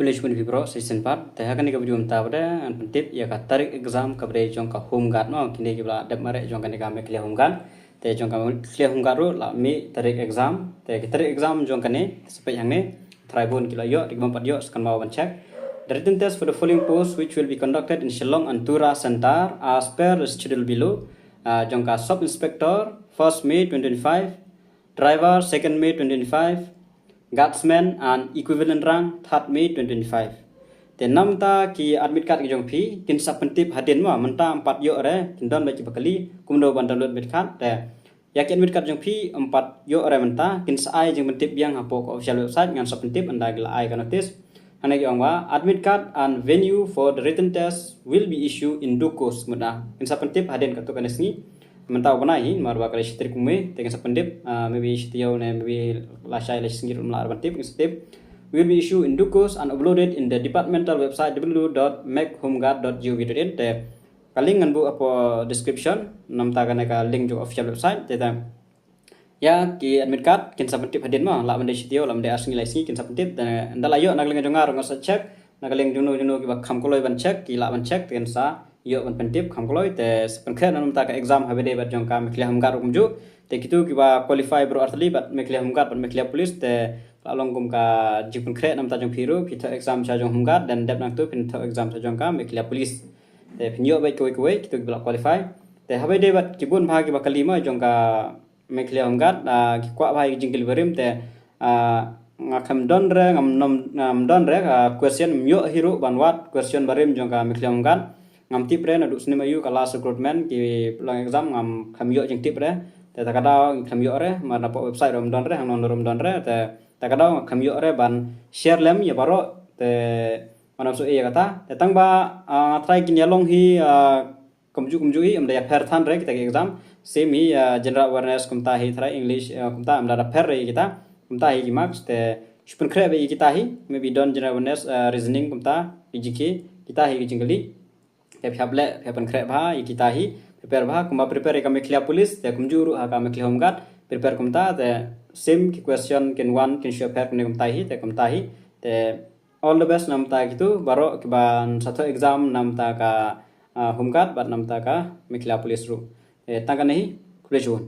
village pun vibro season part teh kan ke video mta pada an pentip ya ka tarik exam ka bre jong ka home guard no kini ke bla dap mare jong kan ka me clear home guard teh jong ka clear home guard ro la mi tarik exam teh ki tarik exam jong kan ne sepai yang ne tribun kilo yo di bampat yo sekan mau ban check. The written test for the following posts which will be conducted in Shillong and Tura Center as per the schedule below. Jongka Sub Inspector 1st May 2025, Driver 2nd May 2025, Guardsman and equivalent rank 3rd May 2025. The namta ki admit card ki jongpi kin sapentip hadin ma menta 4 yo re kin don baci bakali kumdo ban download admit card te yakin admit card jongpi 4 yo re menta kin sai jeng pentip biang hapo ko official website ngan sapentip anda gila ai kan notice. Anak yang admit card and venue for the written test will be issued in due course mudah. Insa pentip haden katukan sini mentau benahi marwa kali sitrik kume dengan sapendip maybe setiau ne maybe lasai las singir melar pentip step will be issued in due course and uploaded in the departmental website www.makehomeguard.gov.in te kaling ngan bu apa description nam ta kana ka link jo official website te ya ki admit card kin sapentip hadin ma la mende sitio la mende asngi laisi kin sapentip dan ndala yo nagling jongar ngos check nagaling juno ki ba kham koloi ban check ki la ban check ken sa yo ban pentip kham koloi te sepenkhen nam ta ka exam habede bat jong ka meklia hamgar kumju te kitu ki ba qualify bro artli bat meklia hamgar bat meklia police te lalong kum ka jipun kre nam ta jong phiru kita exam sa jong hamgar dan dep nang tu pin ta exam sa jong ka meklia police te pinyo bai koi kitu ki ba qualify te habede bat kibun bhagi ba kalima jong ka meklia hamgat ki kwa bhai jingkil berim te ngakam donre ngam donre question myo hiru banwat question barim jongka meklia hamgat ngam tipre na dusni mayu kelas recruitment ki pelang exam ngam khamyo jing tipre te takada khamyo re marna po website rom donre hang non rom donre te takada khamyo re ban share lem ya baro te manap so e kata te tangba try kin yalong hi kumju hi amda ya per than re kita exam same hi general awareness kumta hi thara english kumta amda da per re kita kumta hi ki marks te spun krebe kita hi maybe don general awareness reasoning kumta ijiki kita hi jingli te phable phepan kre bha kita hi prepare bha kuma prepare ka meklia police te kumjuru ka meklia homeguard prepare kumta te same ki question ken one ken share per kumta hi te all the best namta gitu baro kiban satu exam namta ka homeguard bat namta ka meklia police ru tangkan nahi kulejon